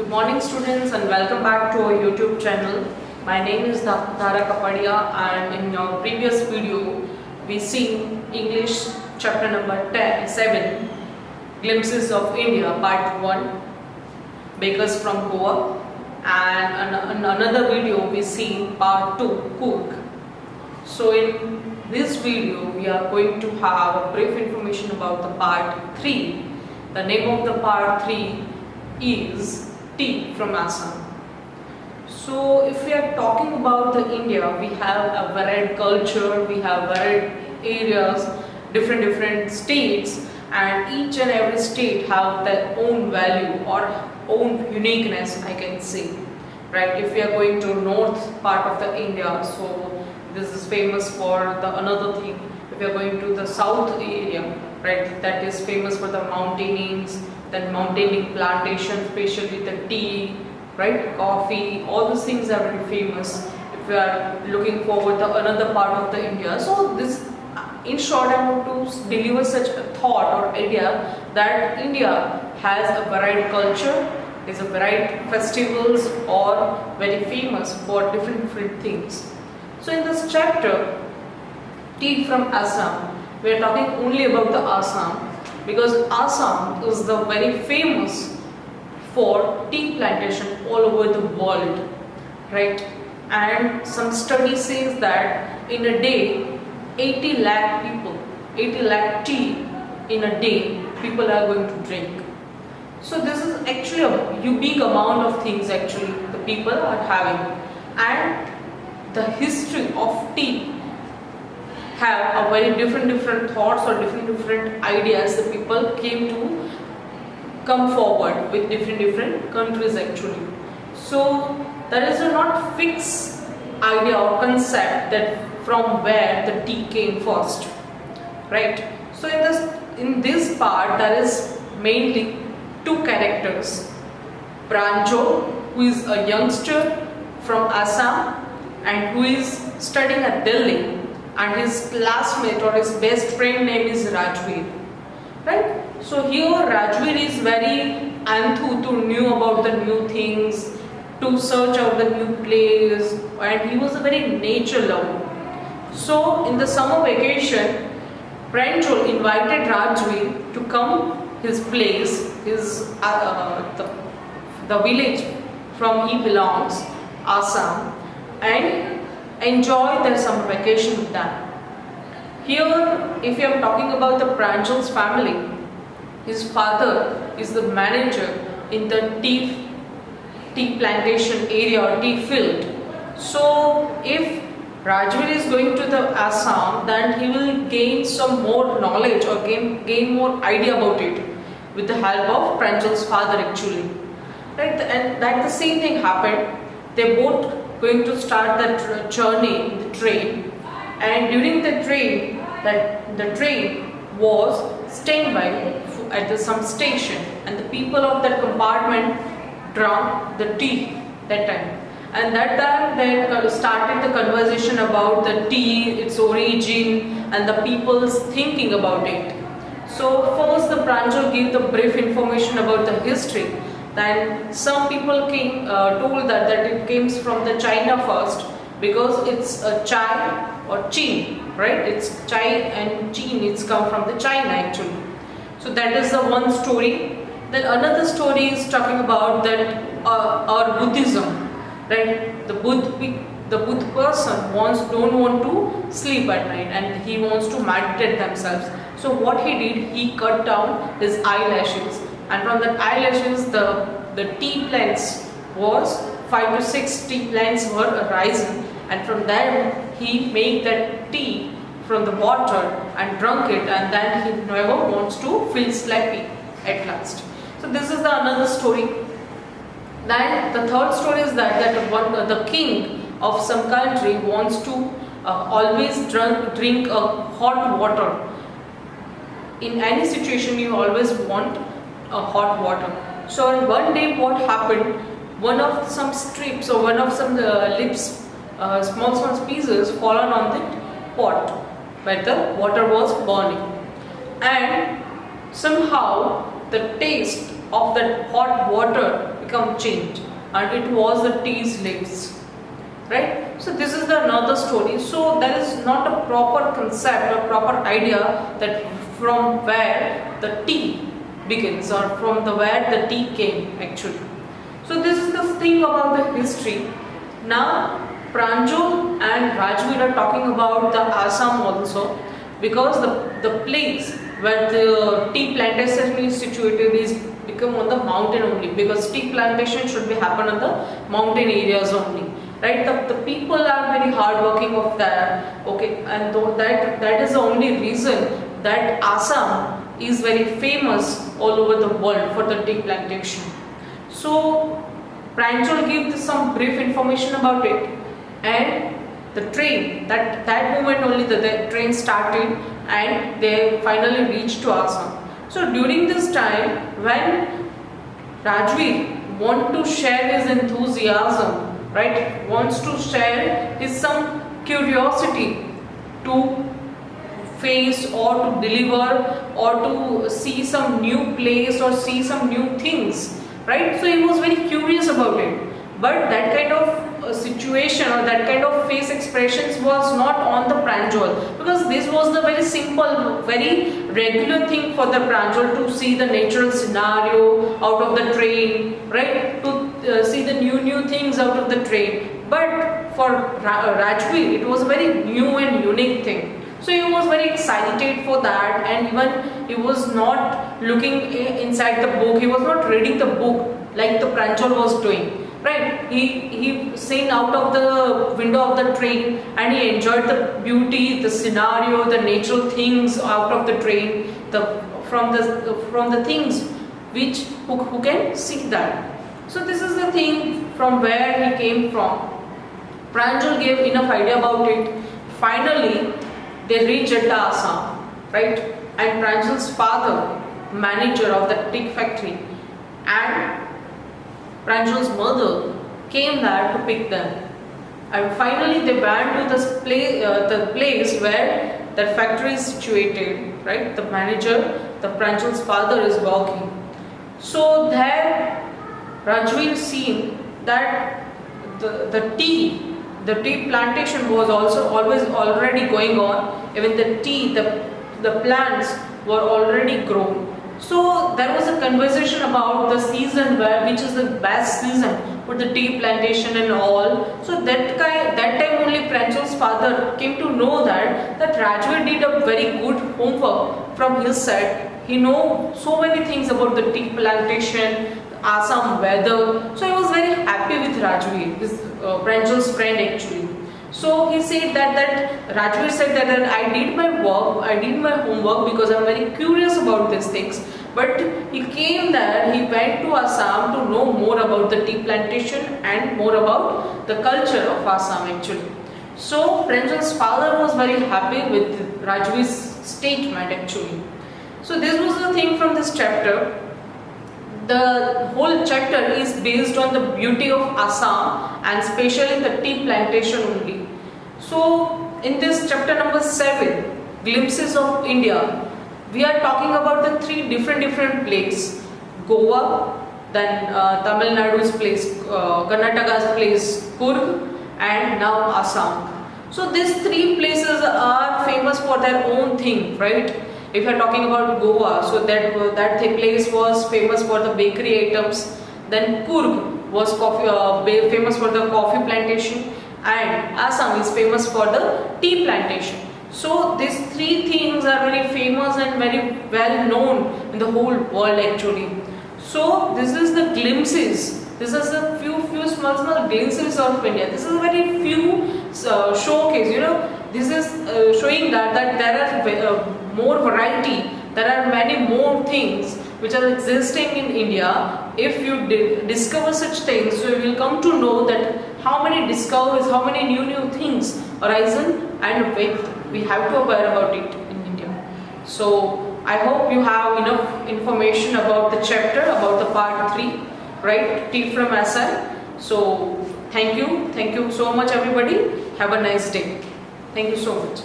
Good morning students and welcome back to our YouTube channel. My name is Dhara Kapadia and in our previous video we seen English chapter number 7 Glimpses of India part 1 Bakers from Goa, and in another video we seen part 2 Cook. So in this video we are going to have a brief information about the part 3. The name of the part 3 is Tea from Assam. So if we are talking about the India, we have a varied culture, we have varied areas, different states, and each and every state have their own value or own uniqueness, I can say, right? If we are going to north part of the India, so this is famous for the another thing. If we are going to the south area, right, that is famous for the mountainings, then mountain plantation, especially the tea, right, coffee, all those things are very famous. If we are looking forward to another part of the India, so this, in short, I want to deliver such a thought or idea that India has a varied culture, is a varied festivals, or very famous for different things. So in this chapter, Tea from Assam, we are talking only about the Assam, because Assam is the very famous for tea plantation all over the world, right? And some study says that in a day 80 lakh people, 80 lakh tea in a day people are going to drink. So this is actually a big amount of things actually the people are having, and the history of tea have a very different thoughts or different ideas. The people came to come forward with different countries actually. So there is a not fixed idea or concept that from where the tea came first, right? So in this part there is mainly two characters. Pranjal, who is a youngster from Assam and who is studying at Delhi, and his classmate or his best friend name is Rajveer, right? So here Rajveer is very enthu to know about the new things, to search out the new place, and he was a very nature lover. So in the summer vacation, Pranjal invited Rajveer to come his place, his the village from he belongs, Assam, and enjoy their summer vacation with them. Here, if you are talking about the Pranjal's family, his father is the manager in the tea plantation area or tea field. So if Rajveer is going to the Assam, then he will gain some more knowledge or gain more idea about it with the help of Pranjal's father actually. Right? And that the same thing happened. They both going to start that journey in the train, and during the train, the train was staying by at some station, and the people of that compartment drank the tea that time, and that time they started the conversation about the tea, its origin, and the people's thinking about it. So first the Pranjal gave the brief information about the history. Then some people told that it came from the China first, because it's a chai or chin, right? It's chai and chin, it's come from the China actually. So that is the one story. Then another story is talking about that our Buddhism, right? The Buddha person don't want to sleep at night and he wants to meditate themselves. So what he did, he cut down his eyelashes, and from that eyelashes the tea plants was 5 to 6 tea plants were arising, and from there he made that tea from the water and drunk it, and then he never wants to feel sleepy at last. So this is the another story. Then the third story is that the king of some country wants to always drink hot water. In any situation you always want hot water. So one day what happened, one of some strips or one of some lips, small pieces fallen on the pot where the water was burning, and somehow the taste of that hot water become changed, and it was the tea slaves, right? So this is the another story. So there is not a proper concept or proper idea that from where the tea begins or from the where the tea came actually. So this is the thing about the history. Now Pranjal and Rajveer are talking about the Assam also, because the place where the tea plantation is situated is become on the mountain only, because tea plantation should be happen on the mountain areas only, right? The people are very hardworking of there, okay, and that is the only reason that Assam is very famous all over the world for the tea plantation. So Pranjal gives some brief information about it, and the train, that moment only the train started and they finally reached to Assam. So during this time, when Rajveer want to share his enthusiasm, right, wants to share his some curiosity to face or to deliver or to see some new place or see some new things, right? So he was very curious about it, but that kind of situation or that kind of face expressions was not on the Pranjal, because this was the very simple, very regular thing for the Pranjal to see the natural scenario out of the train, right, to see the new things out of the train. But for Rajveer it was a very new and unique thing. So he was very excited for that, and even he was not looking inside the book, he was not reading the book like the Pranjal was doing. Right, he seen out of the window of the train and he enjoyed the beauty, the scenario, the natural things out of the train, from the things which who can see that. So this is the thing from where he came from. Pranjal gave enough idea about it. Finally, they reached at Assam, right? And Pranjal's father, manager of the tea factory, and Pranjal's mother came there to pick them, and finally they went to the place where that factory is situated, right? The manager, the Pranjal's father, is working. So there Rajveer seen that the tea plantation was already going on. Even the tea, the plants were already grown. So there was a conversation about the season which is the best season for the tea plantation and all. So that time only Pranjal's father came to know that Rajveer did a very good homework from his side. He knows so many things about the tea plantation, Assam weather. So he was very happy with Rajveer, his Pranjal's friend actually. So he said that Rajveer said that I did my work, I did my homework because I'm very curious about these things. But he came there, he went to Assam to know more about the tea plantation and more about the culture of Assam actually. So Pranjal's father was very happy with Rajveer's statement actually. So this was the thing from this chapter. The whole chapter is based on the beauty of Assam and especially the tea plantation only. So in this chapter number 7, Glimpses of India, we are talking about the 3 different places: Goa, then Tamil Nadu's place, Karnataka's place, Coorg, and now Assam. So these 3 places are famous for their own thing, right? If you are talking about Goa, so that place was famous for the bakery items. Then Coorg was famous for the coffee plantation, and Assam is famous for the tea plantation. So these 3 things are very famous and very well known in the whole world actually. So this is the glimpses. This is a few small glimpses of India. This is a very few showcase. This is showing that there are more variety. There are many more things which are existing in India. If you discover such things, so you will come to know that how many discoveries, how many new things arisen, and we have to aware about it in India. So I hope you have enough information about the chapter, about the part 3, right? Tea from Assam. So thank you so much everybody. Have a nice day. Thank you so much.